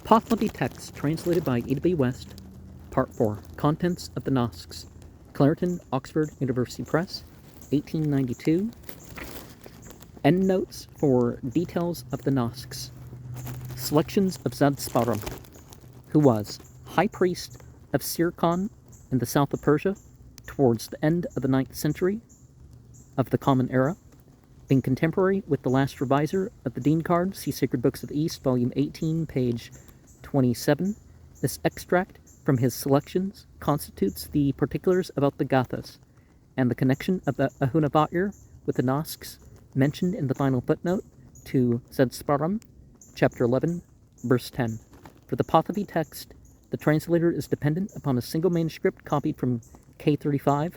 Pahlavi text translated by E.W. West, Part 4, Contents of the Nasks, Clarendon, Oxford University Press, 1892. Endnotes for details of the Nasks. Selections of Zadsparam, who was high priest of Sirkon in the south of Persia towards the end of the 9th century of the Common Era, being contemporary with the last reviser of the Dean Card, see Sacred Books of the East, volume 18, page 27. This extract from his selections constitutes the particulars about the Gathas and the connection of the Ahunava'ir with the Nasks mentioned in the final footnote to Zadsparam, chapter 11, verse 10. For the Pahlavi text, the translator is dependent upon a single manuscript copied from K35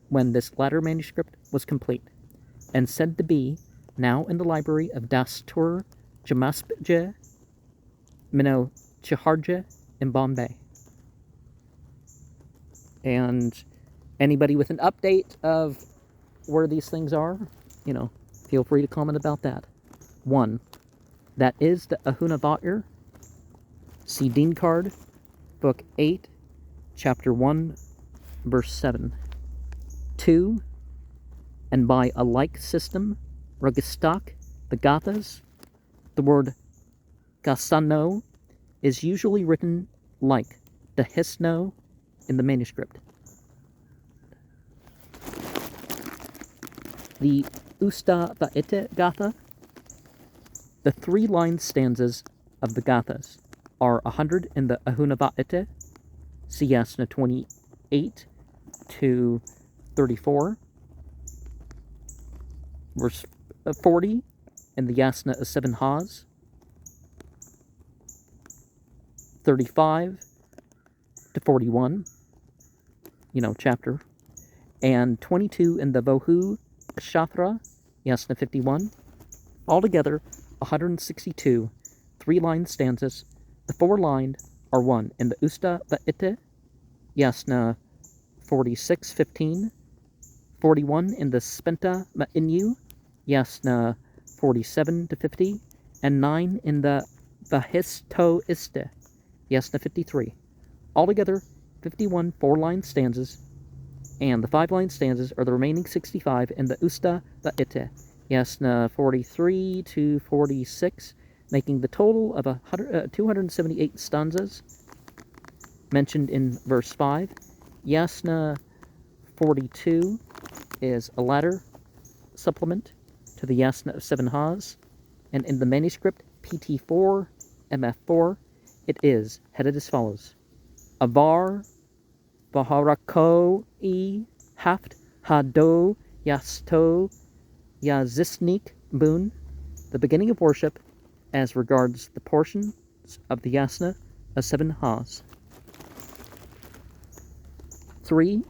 when this latter manuscript was complete, and said to be now in the library of Dastur Jamaspje Mino Chiharje in Bombay. And anybody with an update of where these things are, feel free to comment about that. 1. That is the Ahunava'ir. See Dean Card, Book 8, Chapter 1, Verse 7. 2. And by a like system, Ragistak, the Gathas, the word Gasano is usually written like the Hisno in the manuscript. The Usta Va'ite Gatha, the 3-line stanzas of the Gathas are 100 in the Ahunava'ite, see Yasna 28 to 34, verse 40 in the Yasna of 7 Ha's, 35 to 41, chapter, and 22 in the Vohu Shatra, Yasna 51. Altogether, 162 3-line stanzas. The 4-lined are 1 in the Usta Va'ite, Yasna 46:15, 41 in the Spenta Ma'inyu, Yasna 47 to 50, and 9 in the Vahisto Iste, Yasna 53. Altogether, 51 4-line stanzas, and the 5-line stanzas are the remaining 65 in the Usta Va'ite, Yasna 43 to 46, making the total of 278 stanzas mentioned in verse 5. Yasna 42 is a latter supplement to the Yasna of 7 Ha's, and in the manuscript PT4, MF4, it is headed as follows: Avar Vaharako E Haft Hado Yasto Yazisnik Boon, the beginning of worship as regards the portions of the Yasna of 7 Ha's. 3.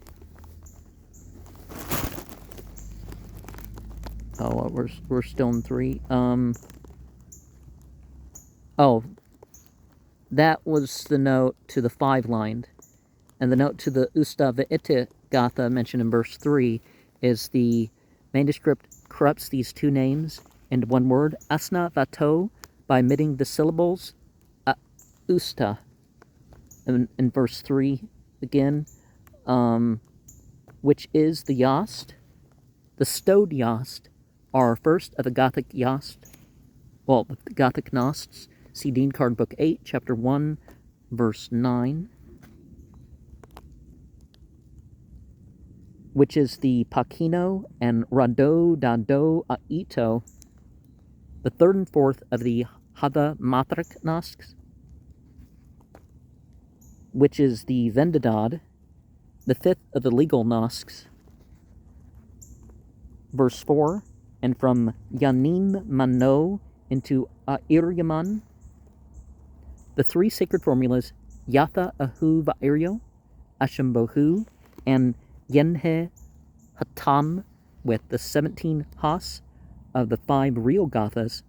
We're still in 3. That was the note to the 5-lined, and the note to the Usta Va'ite Gatha mentioned in verse 3 is the manuscript corrupts these two names into one word, Asna Vato, by omitting the syllables Usta in verse 3 again, which is the Yast. The stowed Yast are first of the Gothic Yast, the Gothic Nasks, see Dean Card Book 8, Chapter 1, Verse 9, which is the Pakino and Rado Dado Aito, the 3rd and 4th of the Hada Matrik Nasks, which is the Vendadad, the 5th of the legal Nasks, verse 4, and from Yanin Mano into Airyaman, the 3 sacred formulas Yatha Ahu Va'iryo, Ashimbohu, and Yenhe Hatam, with the 17 Has of the 5 real Gathas,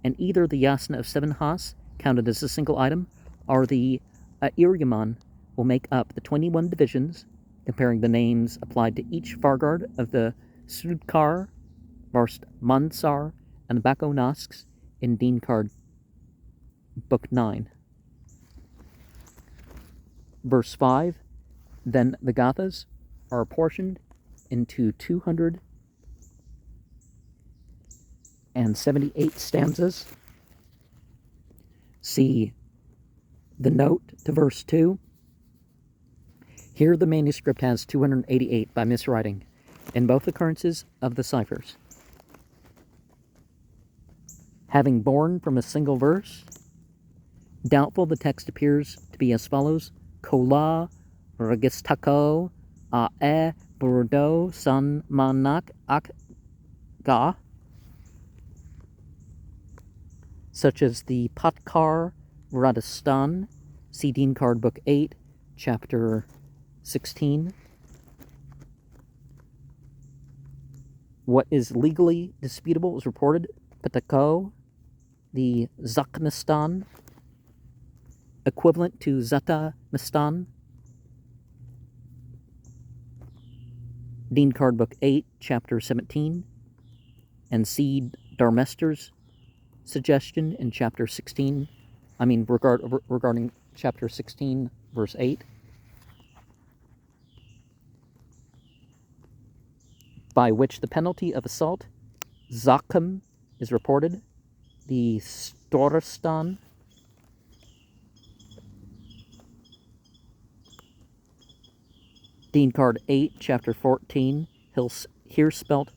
and either the Yasna of 7 Has, counted as a single item, or the Airyaman, will make up the 21 divisions, comparing the names applied to each Fargard of the Sudkar, Varst Mansar, and Bako Nasks in Dean Card Book 9. Verse 5, then the Gathas are apportioned into 278 stanzas. See the note to verse 2. Here the manuscript has 288 by miswriting in both occurrences of the ciphers. Having borne from a single verse, doubtful the text appears to be as follows: Kola registako a e burdo san manak ak ga, such as the Patkar Radistan, see Dean Card Book 8, Chapter 16. What is legally disputable is reported Patako, the Zakmistan, equivalent to Zatamistan. Dean Card Book 8, Chapter 17, and see Darmester's suggestion in Chapter 16, regarding Chapter 16, verse 8. By which the penalty of assault, Zakum, is reported, the Storistan, Dean Card 8, Chapter 14, here spelt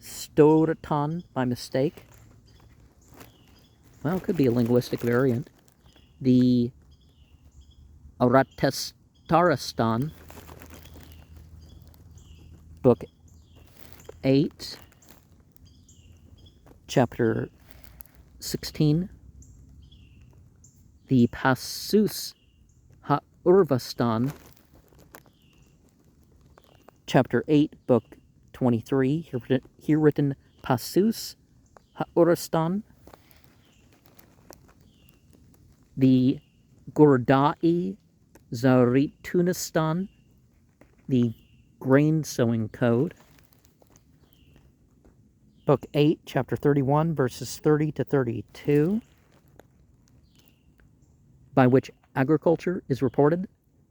Storiton by mistake. Well, it could be a linguistic variant. The Aratestaristan, Book 8, Chapter 16. The Passus Ha-Urvastan, Chapter 8, Book 23, here written Passus Ha-Urastan. The Gurdai Zaritunistan, the Grain Sowing Code, Book 8, Chapter 31, verses 30 to 32, by which agriculture is reported,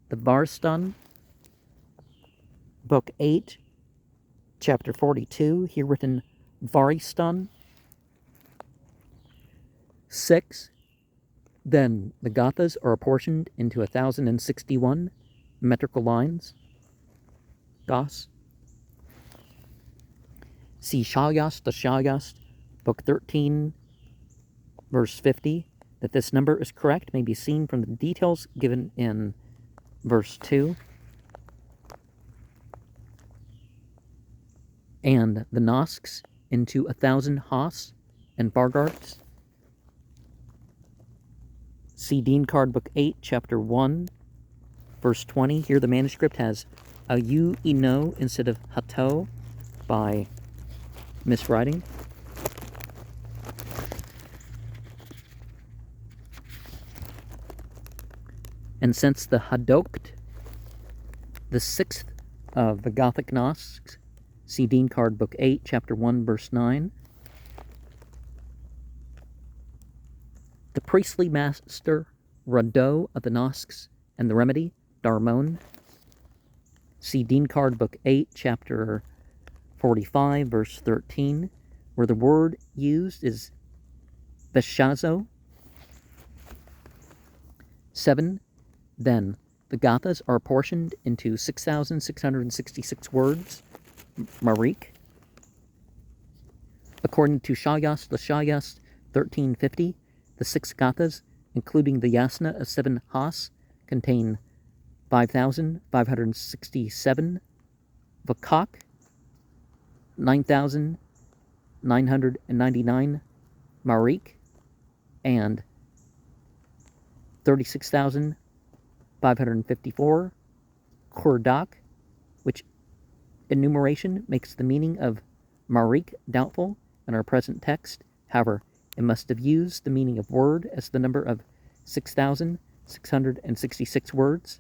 the Varstan, Book 8, Chapter 42, here written Varistan. 6. Then the Gathas are apportioned into 1,061 metrical lines. Gas. See Shalyast the Shalyast, Book 13, verse 50. That this number is correct may be seen from the details given in verse 2. And the Nasks into 1,000 Haas and Bargarts. See Dean Card Book 8, Chapter 1, verse 20. Here the manuscript has a U ino instead of hato by miswriting. And since the Hadokt, the 6th of the Gothic Nasks, see Dean Card Book 8, Chapter 1, verse 9. The priestly master Rado of the Nasks and the remedy, Darmon. See Dean Card Book 8, Chapter 45, verse 13, where the word used is Beshazo. 7. Then the Gathas are apportioned into 6,666 words, Marik. According to Shalyast Lashayast 1350, the 6 Gathas, including the Yasna of 7 Has, contain 5,567, Vakak, 9,999, Marik, and 36,554, Kurdak, which enumeration makes the meaning of Marik doubtful in our present text. However, it must have used the meaning of word as the number of 6,666 words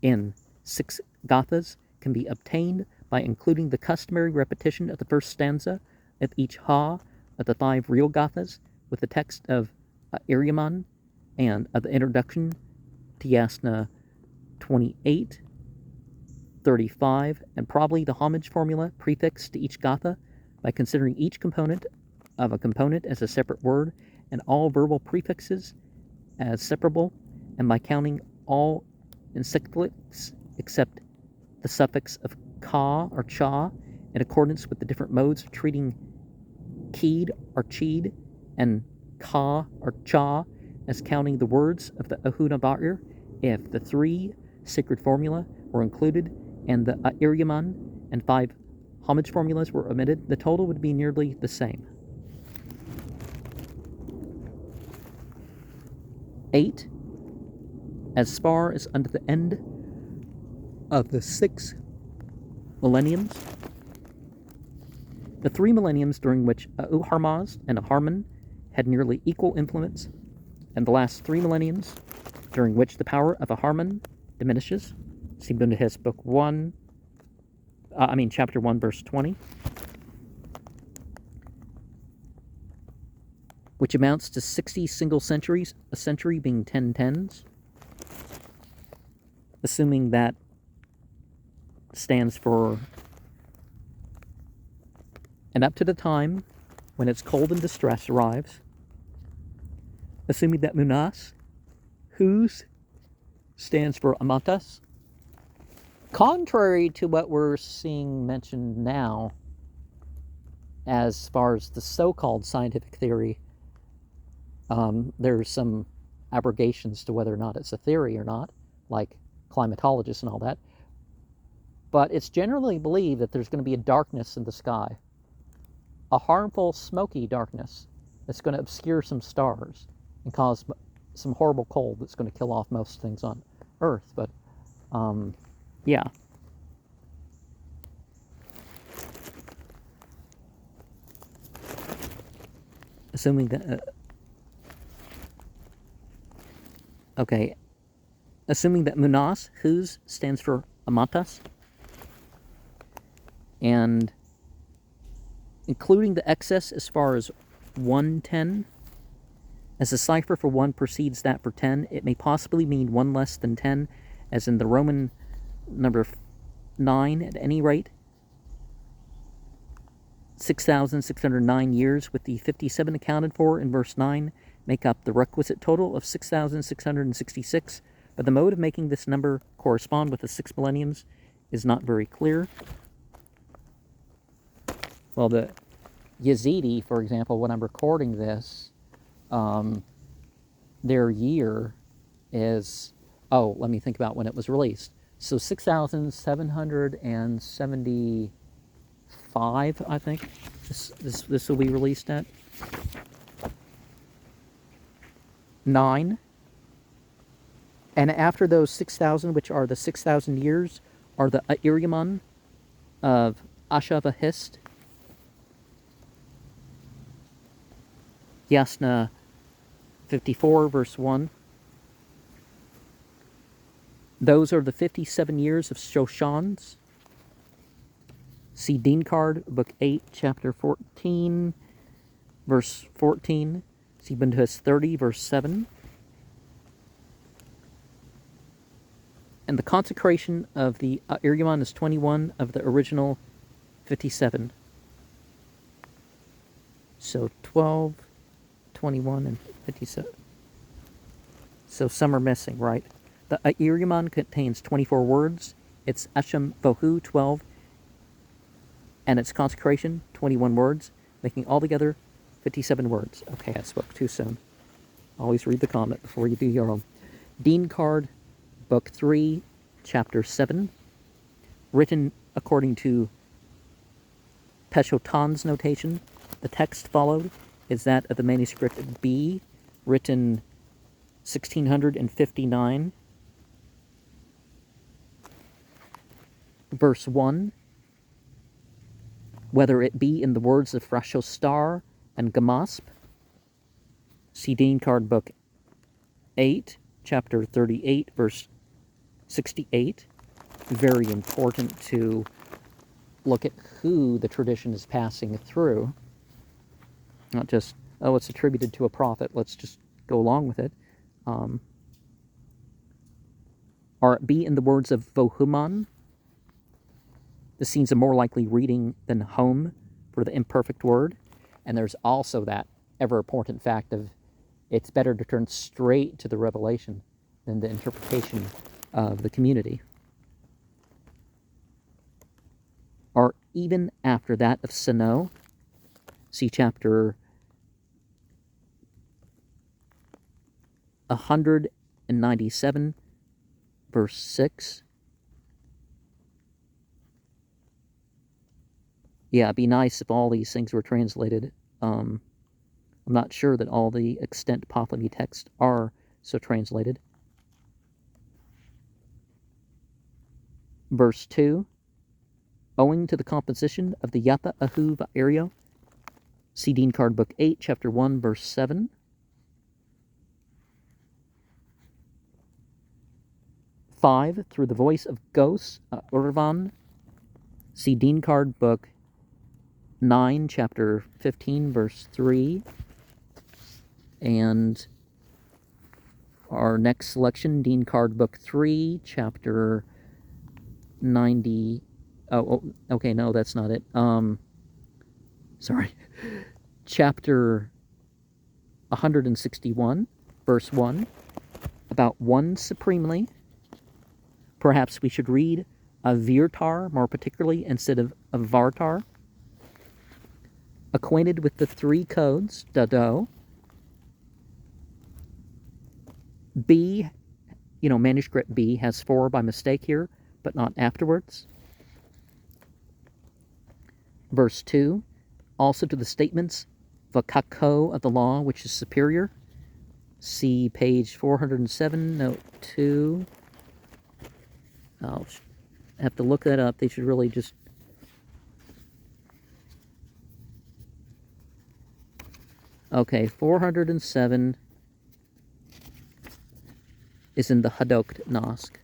in 6 Gathas can be obtained by including the customary repetition of the first stanza of each Ha of the 5 real Gathas with the text of Iriaman and of the introduction to Yasna 28, 35, and probably the homage formula prefixed to each gatha by considering each component of a component as a separate word and all verbal prefixes as separable, and by counting all encyclics except the suffix of ka or cha in accordance with the different modes of treating keed or cheed and ka or cha as counting the words of the Ahuna Ba'ir if the 3 sacred formula were included and the Iryaman and 5 homage formulas were omitted, the total would be nearly the same. 8. As far as unto the end of the 6 millenniums, the 3 millenniums during which Uharmaz and Aharman had nearly equal influence, and the last 3 millenniums during which the power of Aharman diminishes. See Bundahis book 1, chapter 1, verse 20, which amounts to 60 single centuries, a century being 10 tens, assuming that stands for and up to the time when its cold and distress arrives, assuming that Munas, whose stands for Amatas, contrary to what we're seeing mentioned now as far as the so-called scientific theory, there's some abrogations to whether or not it's a theory or not, like climatologists and all that, but it's generally believed that there's going to be a darkness in the sky, a harmful, smoky darkness that's going to obscure some stars and cause some horrible cold that's going to kill off most things on Earth. But, yeah. Assuming that... Assuming that Munas, whose, stands for Amatas, and including the excess as far as 110, as the cipher for 1 precedes that for 10, it may possibly mean 1 less than 10, as in the Roman number 9 at any rate. 6,609 years with the 57 accounted for in verse 9 make up the requisite total of 6,666, but the mode of making this number correspond with the 6 millenniums is not very clear. Well, the Yazidi, for example, when I'm recording this, their year is, let me think about when it was released. So 6,775, I think, this will be released at. 9. And after those 6,000, which are the 6,000 years, are the Iryaman of Ashavahist, Yasna 54, verse 1. Those are the 57 years of Shoshans. See Dean Card, Book 8, Chapter 14, verse 14. See Bundahis 30, verse 7. And the consecration of the Iryaman is 21 of the original 57. So 12, 21, and 57. So some are missing, right? The Iryaman contains 24 words. Its Asham Vohu, 12. And its consecration, 21 words, making altogether 57 words. Okay, I spoke too soon. Always read the comment before you do your own. Dean Card, Book 3, Chapter 7. Written according to Peshotan's notation. The text followed is that of the manuscript B, written 1659. Verse 1. Whether it be in the words of Frashostar and Gamasp. See Dean Card Book 8, Chapter 38, verse 68. Very important to look at who the tradition is passing through. Not just, it's attributed to a prophet, let's just go along with it. be in the words of Vohuman. This seems a more likely reading than home for the imperfect word. And there's also that ever-important fact of it's better to turn straight to the revelation than the interpretation of the community. Or even after that of Sano, see chapter 197, verse 6. Yeah, it'd be nice if all these things were translated. I'm not sure that all the extant Pahlavi texts are so translated. Verse 2. Owing to the composition of the Yapa Ahu Va'ario, see Dean Card Book 8, Chapter 1, verse 7. Five, through the voice of Gos Urvan, see Dean Card Book 9, Chapter 15, verse 3. And our next selection, Dean Card Book 3, Chapter 90. Oh, okay, no, that's not it. Sorry. Chapter 161, verse 1, about one supremely. Perhaps we should read Avirtar more particularly instead of Avartar. Acquainted with the three codes, Dado. B, manuscript B has 4 by mistake here, but not afterwards. Verse 2, also to the statements, Vakako of the law, which is superior. See page 407, note 2. I'll have to look that up. They should really just... Okay, 407 is in the Hadokt Nask.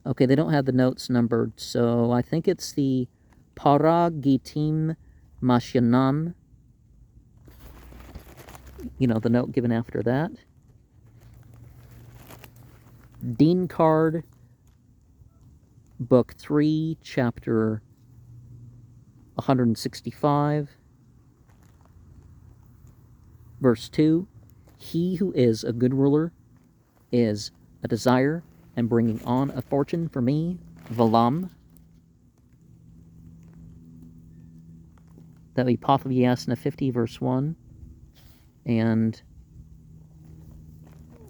Okay, they don't have the notes numbered, so I think it's the Paragitim Mashyanam. The note given after that. Dean Card, Book 3, Chapter 165, verse 2. He who is a good ruler is a desire and bringing on a fortune for me, Valam. That would be Pahlavi Yasna 50, verse 1. And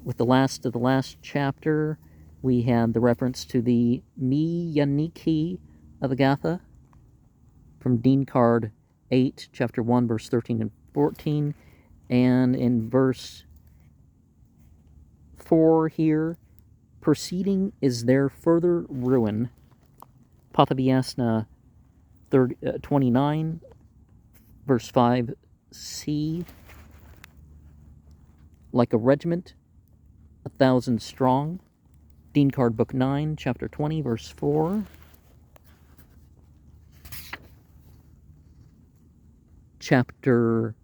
with the last of the last chapter, we had the reference to the Miyaniki of Agatha from Dean Card 8, chapter 1, verse 13 and 14. And in verse 4 here, proceeding is their further ruin. Pahlavi Yasna 29, verse 5c. Like a regiment, 1,000 strong. Dean Card Book 9, Chapter 20, verse 4. Chapter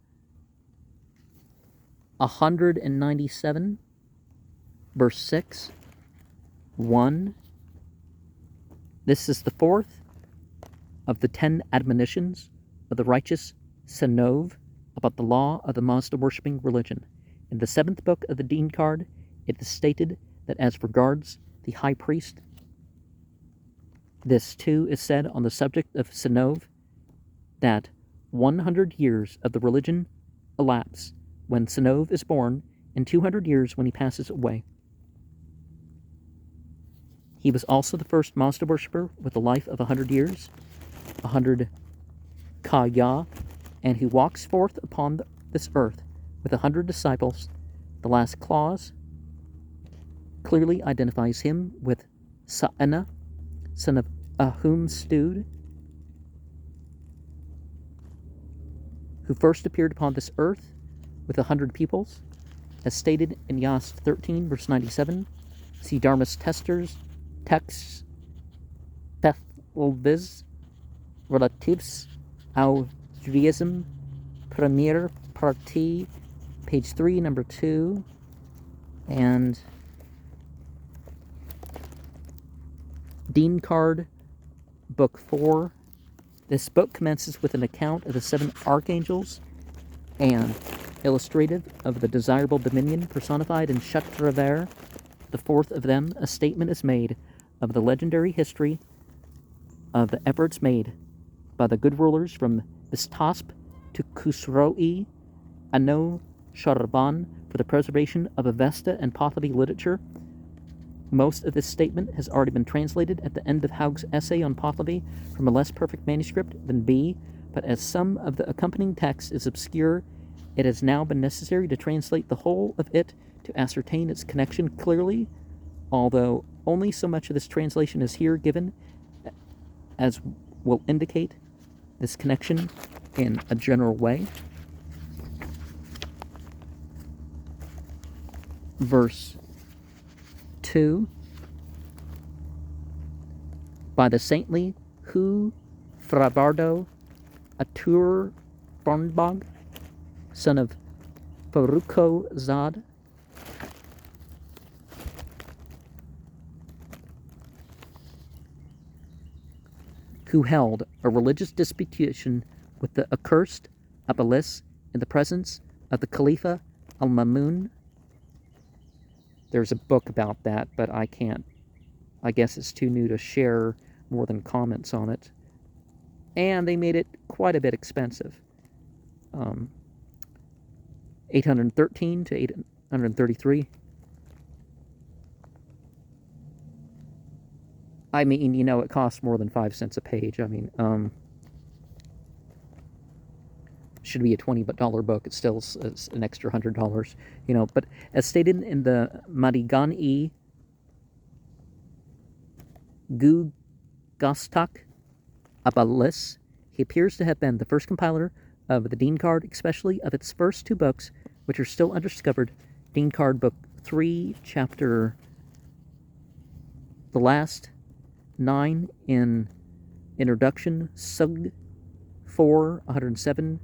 197, verse 6. 1. This is the 4th of the 10 admonitions of the righteous Sanov about the law of the Mazda-worshipping religion. In the 7th book of the Dean Card, it is stated that as regards the high priest, this too is said on the subject of Sanov, that 100 years of the religion elapse when Sanov is born, and 200 years when he passes away. He was also the first Mazda worshipper with a life of 100 years, 100 Kaya, and who walks forth upon this earth with 100 disciples. The last clause clearly identifies him with Sa'ena, son of Ahum Stud, who first appeared upon this earth with 100 pupils, as stated in Yas 13, verse 97. See Dharma's Testers, texts, Bethelviz, Relatives, au Judaism, Premier Partie, page 3, number 2, and Dean Card, Book 4. This book commences with an account of the 7 archangels and illustrative of the desirable dominion personified in Shatravar, the 4th of them. A statement is made of the legendary history of the efforts made by the good rulers from Bistasp to Khusroi, Ano Sharban, for the preservation of Avesta and Pahlavi literature. Most of this statement has already been translated at the end of Haug's essay on Pahlavi from a less perfect manuscript than B, but as some of the accompanying text is obscure, it has now been necessary to translate the whole of it to ascertain its connection clearly, although only so much of this translation is here given as will indicate this connection in a general way. Verse 2. By the saintly Hu Frabardo Atur Farnbog, son of Faruko Zad, who held a religious disputation with the accursed Abalis in the presence of the Khalifa al-Mamun. There's a book about that, but I guess it's too new to share more than comments on it. And they made it quite a bit expensive. 813 to 833. I mean, it costs more than 5 cents a page. I mean, should be a $20 book. It's still an extra $100, But as stated in the Marigan-i Gugastak Abalis, he appears to have been the first compiler of the Dean Card, especially of its first 2 books, which are still undiscovered. Dean Card Book 3, Chapter the last 9 in Introduction, Sug 4, 107.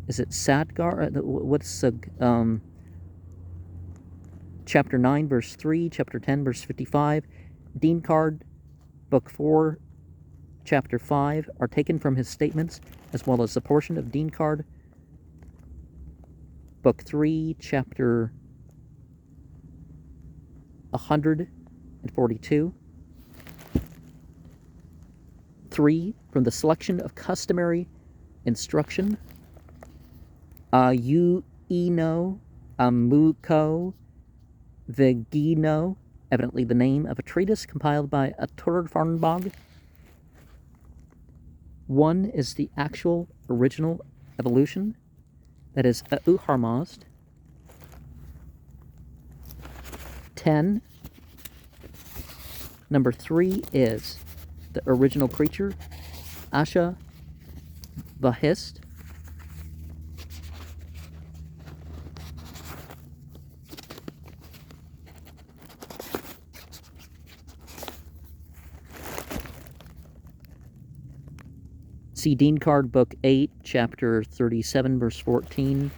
Is it Sadgar? What's Sug? Chapter 9, verse 3, Chapter 10, verse 55. Dean Card, Book 4, Chapter 5 are taken from his statements, as well as a portion of Dean Card, Book 3, Chapter 142. 3, from the selection of customary instruction. Eno Amuko Vegino, evidently the name of a treatise compiled by Atur Farnbog. 1 is the actual original evolution, that is Uharmazd. 10. Number 3 is the original creature, Asha Vahist. See Dean Card Book 8, Chapter 37, verse 14,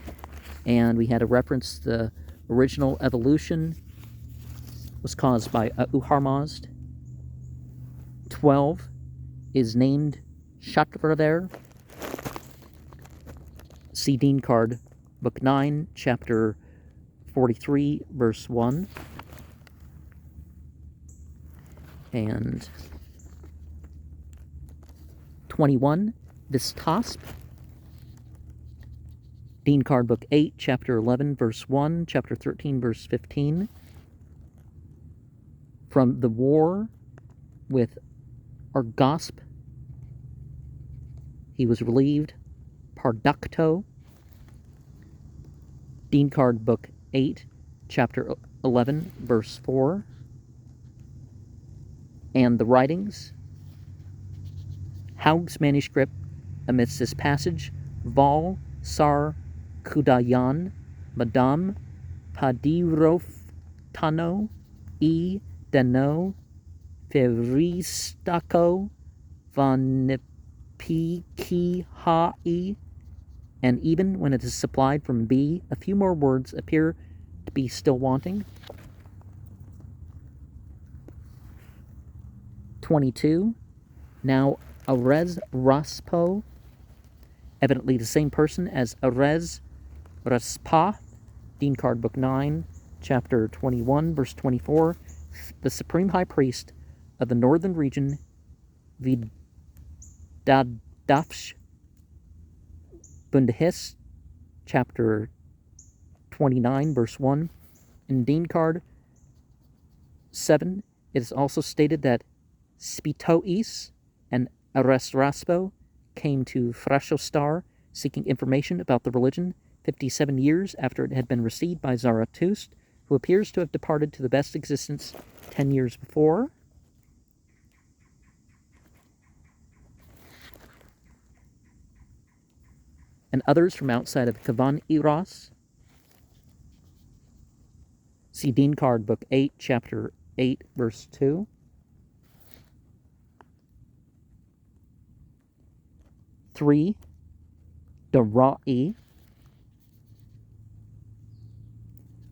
and we had a reference the original evolution was caused by Uharmazd. 12 is named Shatravar. See Dean Card Book 9, Chapter 43, verse 1. And 21, Vistasp. Dean Card Book 8, Chapter 11, verse 1, Chapter 13, verse 15. From the war with Argosp, he was relieved, Pardukto. Dean Card Book 8, Chapter 11, verse 4. And the writings. Haug's manuscript amidst this passage, Vol Sar Kudayan, Madame Padiroftano, E. Dano, Feristako, Vanipiki Hai, and even when it is supplied from B, a few more words appear to be still wanting. 22. Now Arez Raspo, evidently the same person as Arez Raspa, Dean Card Book 9, Chapter 21, verse 24. The Supreme High Priest of the Northern Region, Vidadafsh Bundahis, Chapter 29, verse 1. In Dean Card 7, it is also stated that Spitois and Aresraspo came to Frashostar seeking information about the religion 57 years after it had been received by Zarathustra, who appears to have departed to the best existence 10 years before. And others from outside of Kavan Eros. See Dean Card Book 8, Chapter 8, verse 2. Three, Darai.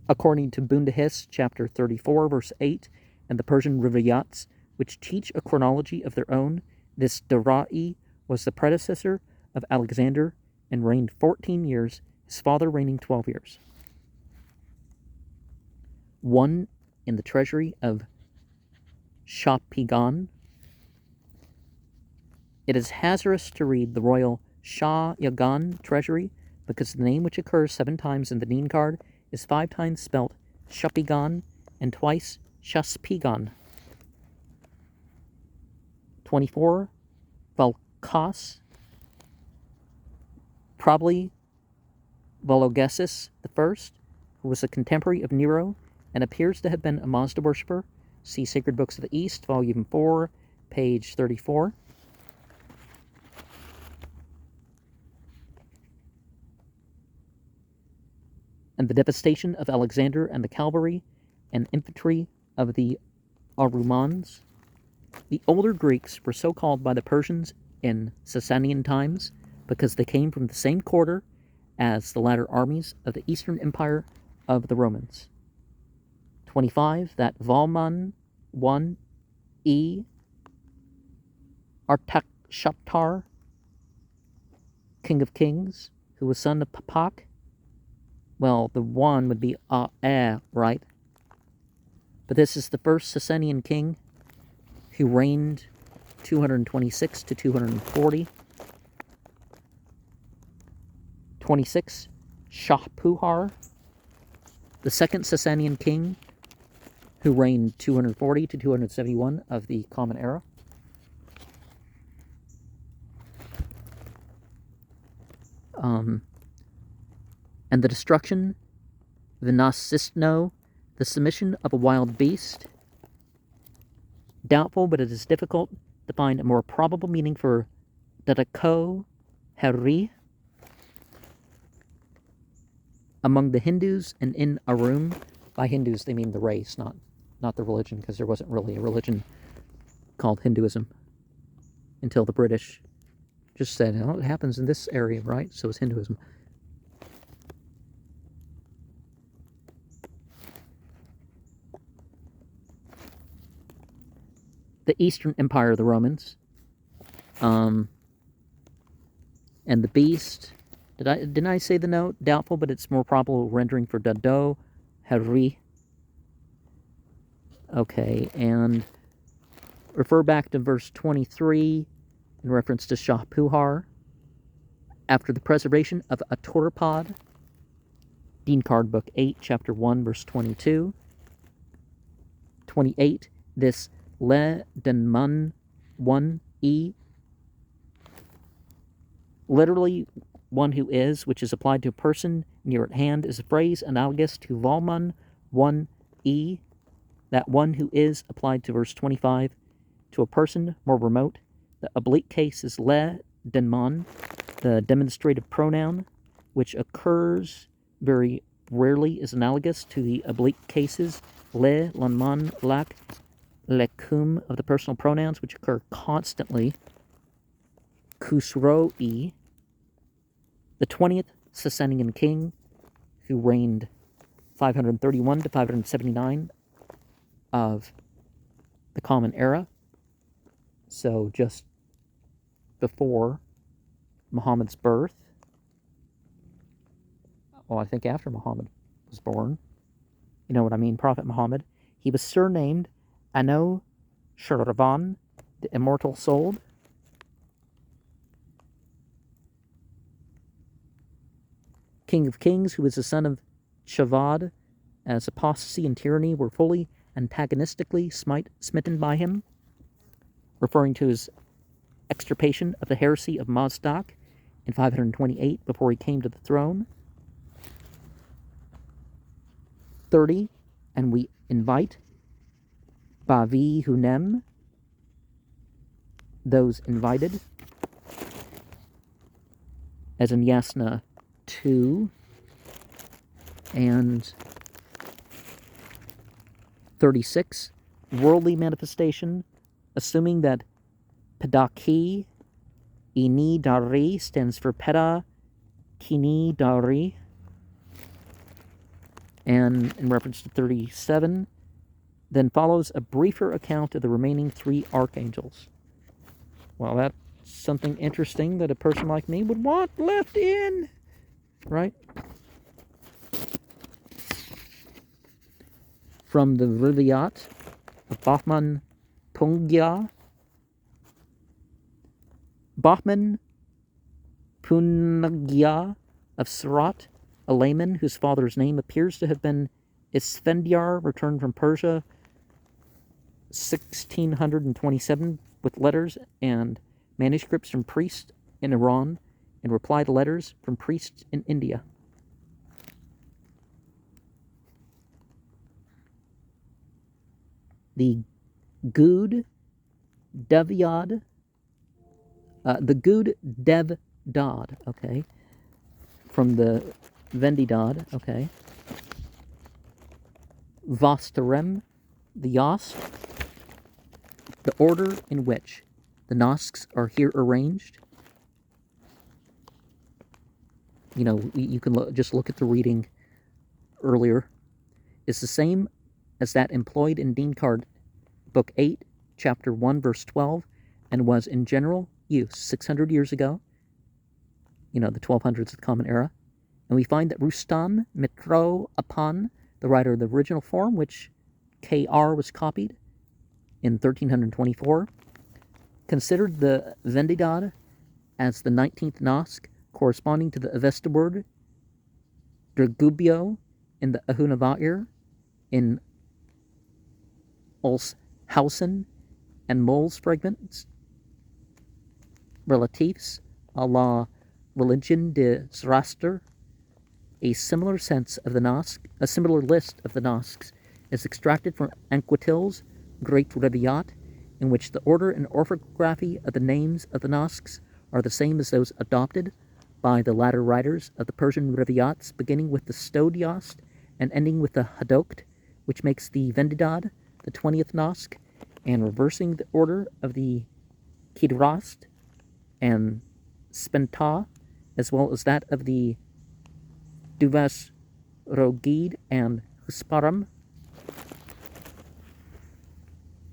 According to Bundahis, Chapter 34, verse 8, and the Persian Rivayats, which teach a chronology of their own, this Darai was the predecessor of Alexander and reigned 14 years, his father reigning 12 years. One in the treasury of Shapigan. It is hazardous to read the royal Shah Yagan treasury because the name, which occurs 7 times in the Dean card, is 5 times spelt Shapigan and twice Shaspigan. 24. Valkas, probably Vologeses I, who was a contemporary of Nero and appears to have been a Mazda worshipper. See Sacred Books of the East, Volume 4, page 34. And the devastation of Alexander and the cavalry and infantry of the Arumans. The older Greeks were so called by the Persians in Sasanian times because they came from the same quarter as the latter armies of the Eastern Empire of the Romans. 25. That Valman 1 E Artakshaptar, king of kings, who was son of Papak. Well, the 1 would be right? But this is the first Sasanian king who reigned 226 to 240. 26. Shahpuhar, the second Sasanian king who reigned 240 to 271 of the Common Era. And the destruction, Vinasisno, the submission of a wild beast. Doubtful, but it is difficult to find a more probable meaning for Dadako Hari among the Hindus and in Arum. By Hindus, they mean the race, not the religion, because there wasn't really a religion called Hinduism until the British just said, oh, it happens in this area, right? So it's Hinduism. The Eastern Empire of the Romans, and the beast. Didn't I say the note? Doubtful, but it's more probable rendering for Dado Hari. Okay, and refer back to verse 23 in reference to Shahpuhar. After the preservation of a Torapod, Dean Card Book 8, Chapter 1, verse 22. 28. This Le Denman 1E, literally one who is, which is applied to a person near at hand, is a phrase analogous to Valman 1E. That one who is applied to verse 25 to a person more remote. The oblique case is Le Denman, the demonstrative pronoun, which occurs very rarely, is analogous to the oblique cases Le, Lanman, Lak, Lekum of the personal pronouns, which occur constantly. Khusro-e, the 20th Sasanian king, who reigned 531 to 579 of the Common Era. So just before Muhammad's birth, well, I think after Muhammad was born, you know what I mean, Prophet Muhammad, he was surnamed Ano Sharavan, the immortal soul. King of Kings, who was the son of Shavad, as apostasy and tyranny were fully antagonistically smitten by him, referring to his extirpation of the heresy of Mazdak in 528 before he came to the throne. 30, and we invite Bavi Hunem, those invited, as in Yasna 2, and 36, worldly manifestation, assuming that Pedaki Ini Dari stands for Peda Kini Dari, and in reference to 37, then follows a briefer account of the remaining 3 archangels. Well, that's something interesting that a person like me would want left in, right? From the Rivayat of Bahman Pungya, Bahman Punagya of Surat, a layman whose father's name appears to have been Isfendyar, returned from Persia 1627 with letters and manuscripts from priests in Iran and reply to letters from priests in India. The Gud Devyad, the Gud Devdad, okay, from the Vendidad, okay. Vastarem, the Yast, the order in which the Nasks are here arranged. You know, you can just look at the reading earlier. It's the same as that employed in Dean Card, Book 8, Chapter 1, Verse 12, and was in general use 600 years ago, you know, the 1200s of the Common Era. And we find that Rustam Mitro Apan, the writer of the original form, which KR was copied in 1324, considered the Vendidad as the 19th Nask, corresponding to the Avesta word Dragubio in the Ahunavair, in Olshausen and Moll's fragments, relatifs a la religion de Zoroaster. A similar list of the Nasks is extracted from Anquetil's Great Rivayat, in which the order and orthography of the names of the Nasks are the same as those adopted by the latter writers of the Persian Rivayats, beginning with the Stod Yast and ending with the Hadokt, which makes the Vendidad the 20th Nask, and reversing the order of the Kidrast and Spenta, as well as that of the Duvas Rogid and Husparam.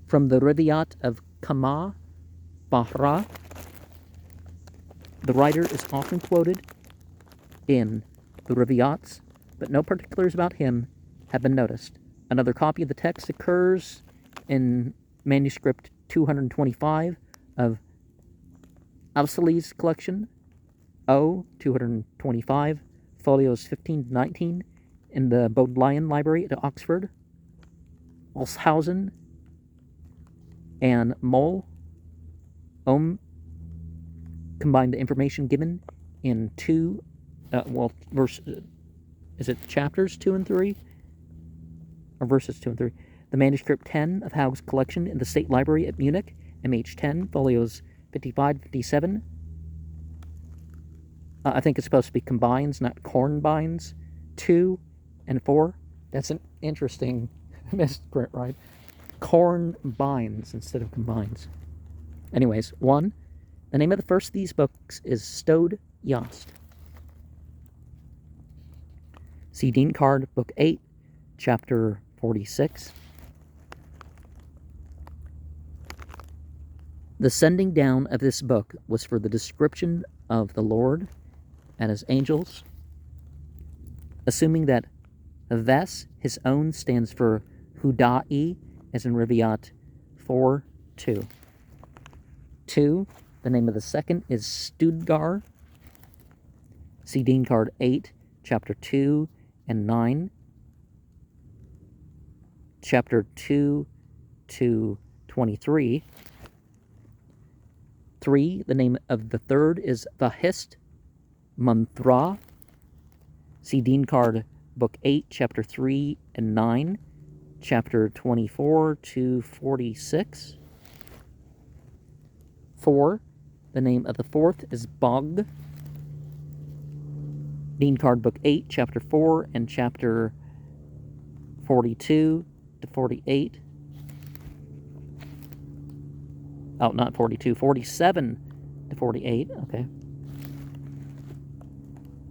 From the Rivayat of Kama Bahra, the writer is often quoted in the Rivayats, but no particulars about him have been noticed. Another copy of the text occurs in manuscript 225 of Avsali's collection, O 225, folios 15 to 19, in the Bodleian Library at Oxford. Olshausen and Moll combine the information given in chapters 2 and 3? Or verses 2 and 3. The manuscript 10 of Haug's collection in the State Library at Munich, MH10, folios 55 to 57. I think it's supposed to be combines, not cornbines. 2 and 4. That's an interesting misprint, right? Cornbines instead of combines. Anyways, 1. The name of the first of these books is Stod Yast. See Dean Card, Book 8, Chapter 46. The sending down of this book was for the description of the Lord and his angels, assuming that Ves, his own, stands for Hudai, as in Riviat 4:2. 2. The name of the second is Studgar. See Dean Card 8, Chapter 2 and 9. Chapter 2 to 23. 3. The name of the third is Vahist Manthra. See Dean Card Book 8, Chapter 3 and 9, Chapter 24 to 46. 4. The name of the fourth is Bog. Dean Card Book 8, Chapter 4 and Chapter 42 to 48. Oh, not 42, 47 to 48, okay.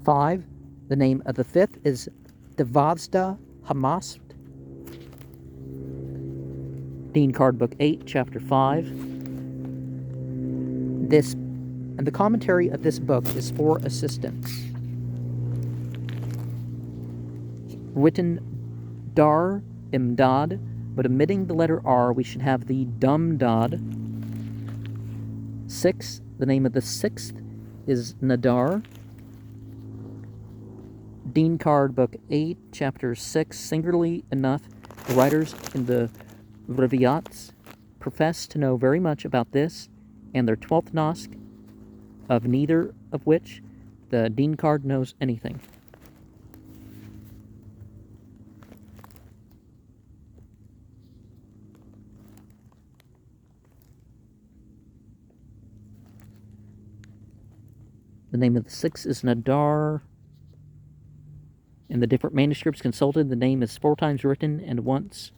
5. The name of the fifth is Devazda Hamasp. Dean Card Book 8, Chapter 5. This, and the commentary of this book is for assistants. Written Dar Imdad, but omitting the letter R, we should have the Dumdad. 6. The name of the sixth is Nadar. Dean Card Book 8, Chapter 6. Singularly enough, the writers in the Riviats profess to know very much about this and their 12th Nask, of neither of which the Dean Card knows anything. The name of the sixth is Nadar. In the different manuscripts consulted, the name is 4 times written and once.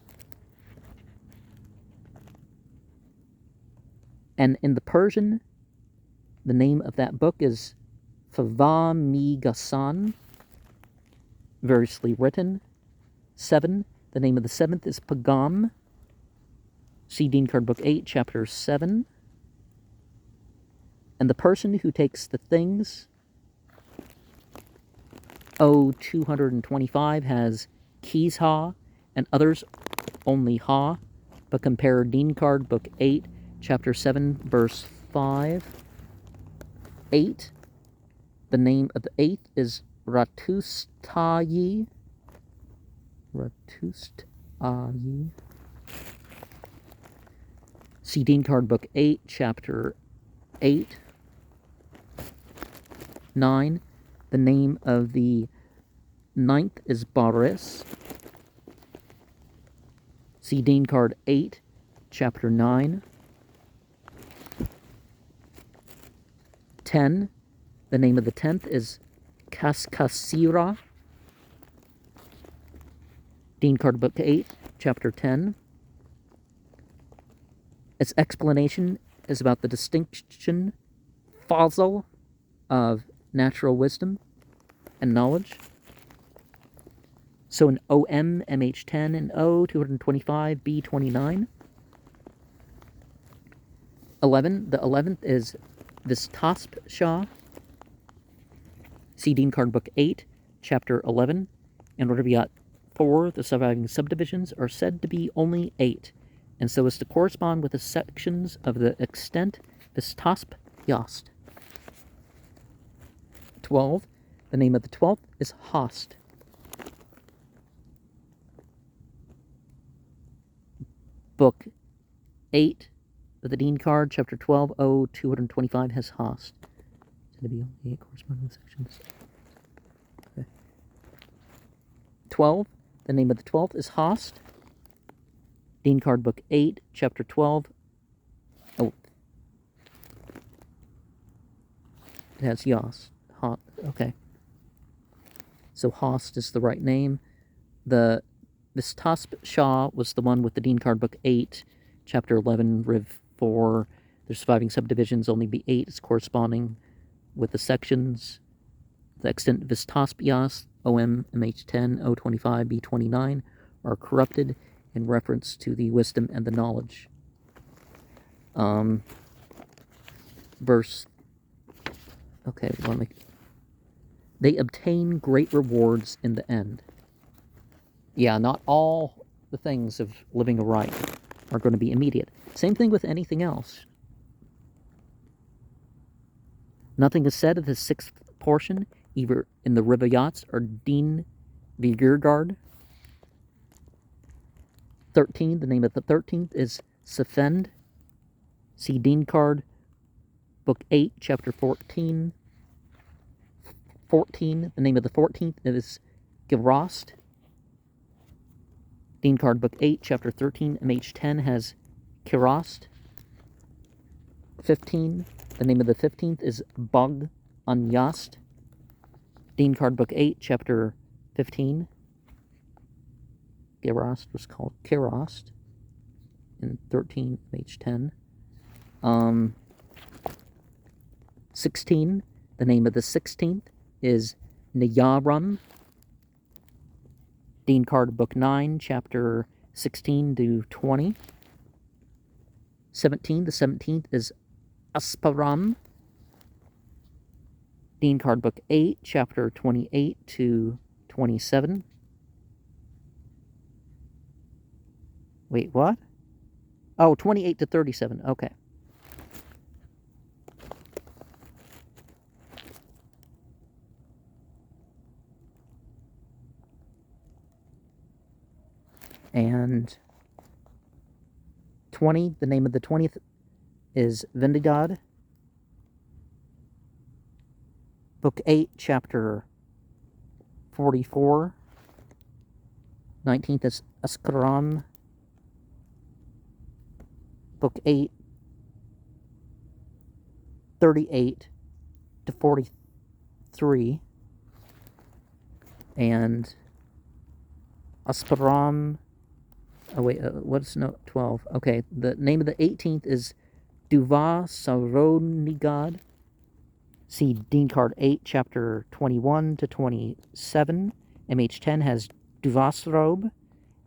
And in the Persian, the name of that book is Favamigasan, variously written. 7. The name of the seventh is Pagam. See Dean Card Book 8, Chapter 7. And the person who takes the things, O225 has Keys-ha, and others only Ha, but compare Dean Card Book 8, Chapter 7, Verse 5. 8. The name of the eighth is Ratustayi. Ratustayi. See Dean Card Book 8, Chapter 8. 9. The name of the ninth is Baris. See Dean Card 8, Chapter 9. 10. The name of the 10th is Kaskasira. Dean Card Book 8, Chapter 10. Its explanation is about the distinction, fossil, of natural wisdom and knowledge. So in OM, MH10, and O225, B29. 11. The 11th is Vistasp Shah. See Dean Card Book 8, Chapter 11. And Riviat 4, the surviving subdivisions, are said to be only 8, and so as to correspond with the sections of the extent Vistasp Yost. 12. The name of the 12th is Host. Book 8 of the Dean Card, Chapter 12, O225 has Host. To be only 8 corresponding sections. Okay. 12. The name of the 12th is Host. Dean Card Book 8, Chapter 12. Oh. It has Yost. Okay. So Host is the right name. The Vistasp Shah was the one with the Dean Card Book 8, Chapter 11, Riv 4. The surviving subdivisions only be 8. It's corresponding with the sections. The extant Vistasp Yas, OM, MH10, O25, B29 are corrupted in reference to the wisdom and the knowledge. verse. Okay, they obtain great rewards in the end. Yeah, not all the things of living aright are going to be immediate. Same thing with anything else. Nothing is said of the sixth portion, either in the Rivoyats or Din Vigurgard. 13, the name of the 13th is Sefend. See Dean card, book 8, chapter 14. 14, the name of the 14th is Girost. Dean card, book 8, chapter 13, MH10 has Kirost. 15, the name of the 15th is Bug Unyast. Dean card, book 8, chapter 15. Girost was called Kirost in 13, MH10. 16, the name of the 16th is Nayaram. Dean card, book 9, chapter 16 to 20. 17, the 17th is Asparam. Dean card, book 8, chapter 28 to 27. Wait, what? Oh, 28 to 37, okay. And 20, the name of the 20th is Vendidad. Book 8, chapter 44. 19th is Askaram. Book 8, 38 to 43. And Asparam. Oh, wait, what's no 12? Okay, the name of the 18th is Duva Saronigad. See Dean card 8, chapter 21 to 27. MH10 has Duvasrob,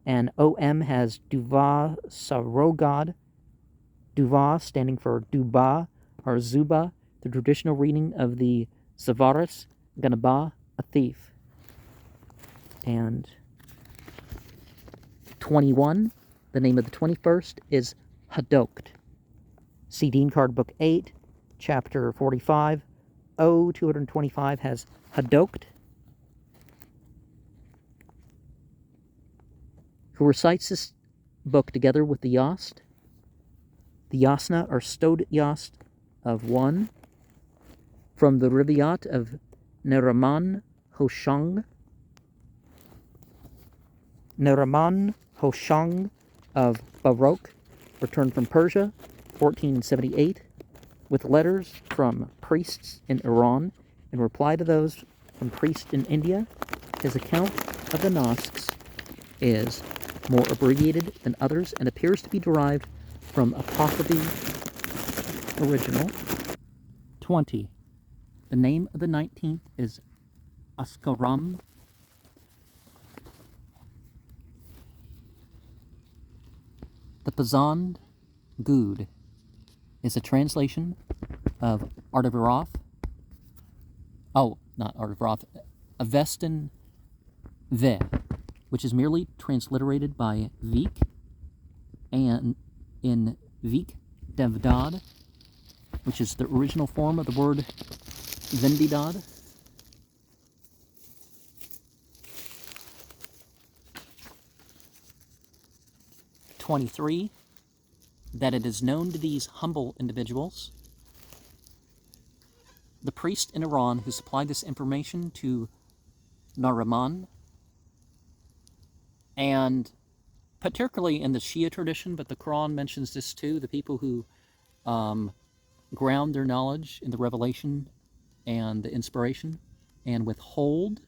and OM has Duva Sarogad. Duva standing for Duba or Zuba, the traditional reading of the Zavaris, Ganaba, a thief. And 21, the name of the 21st is Hadokt. See Dean card, book 8, chapter 45. O225 has Hadokt. Who recites this book together with the Yost. The Yasna are stowed Yost of 1. From the Riviat of Neraman Hoshang. Neraman Hoshang of Baroque, returned from Persia, 1478, with letters from priests in Iran in reply to those from priests in India. His account of the Nasks is more abbreviated than others and appears to be derived from a Pahlavi original. 20. The name of the 19th is Askaram. The Pazand Gud is a translation of Artaviroth. Oh, not Artaviroth. Avestan Ve, which is merely transliterated by Vik, and in Vik Devdad, which is the original form of the word Vendidad. (23) That it is known to these humble individuals, the priest in Iran who supplied this information to Nariman, and particularly in the Shia tradition, but the Quran mentions this too, the people who ground their knowledge in the revelation and the inspiration and withhold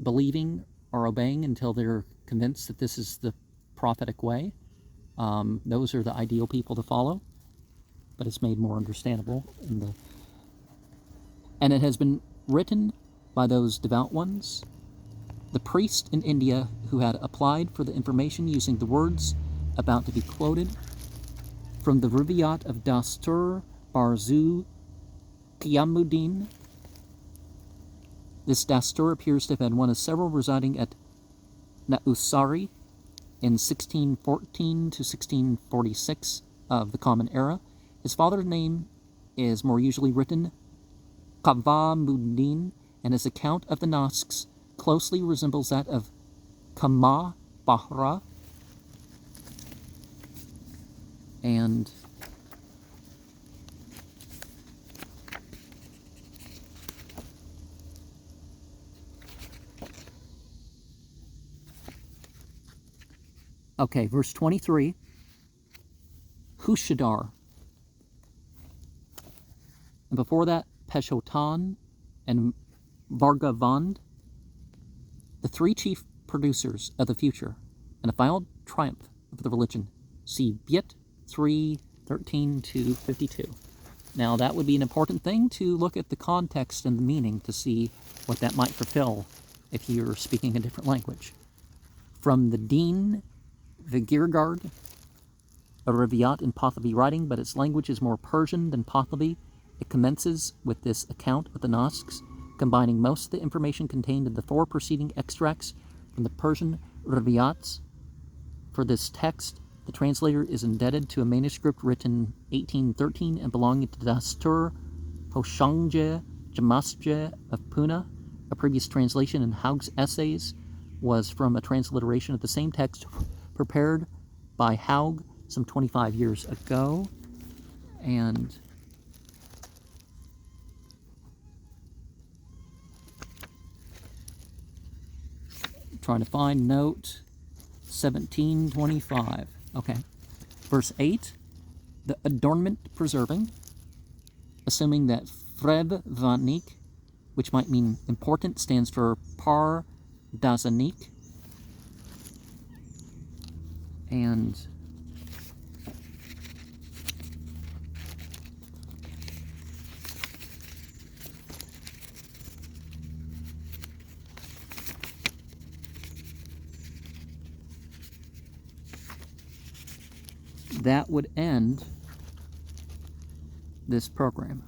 believing or obeying until they're convinced that this is the prophetic way. Those are the ideal people to follow, but it's made more understandable and it has been written by those devout ones. The priest in India who had applied for the information using the words about to be quoted from the Riviat of Dastur Barzu Qiyamuddin. This Dastur appears to have been one of several residing at Nausari in 1614 to 1646 of the Common Era. His father's name is more usually written Qavamuddin, and his account of the Nasks closely resembles that of Kama Bahra. And okay, verse 23, Hushadar. And before that, Peshotan and Vargavand, the three chief producers of the future, and a final triumph of the religion. See Biet 3:13 to 52. Now that would be an important thing to look at the context and the meaning to see what that might fulfill if you're speaking a different language. From the Dean Vigirgard, a Riviat in Pahlavi writing, but its language is more Persian than Pahlavi. It commences with this account of the Nasks, combining most of the information contained in the four preceding extracts from the Persian Riviats. For this text, the translator is indebted to a manuscript written 1813 and belonging to Dastur Hoshangje Jamasje of Pune. A previous translation in Haug's essays was from a transliteration of the same text prepared by Haug some 25 years ago. And trying to find note 1725. Okay. Verse 8, the adornment preserving, assuming that Freb Vanik, which might mean important, stands for Par Dazanik. And that would end this program.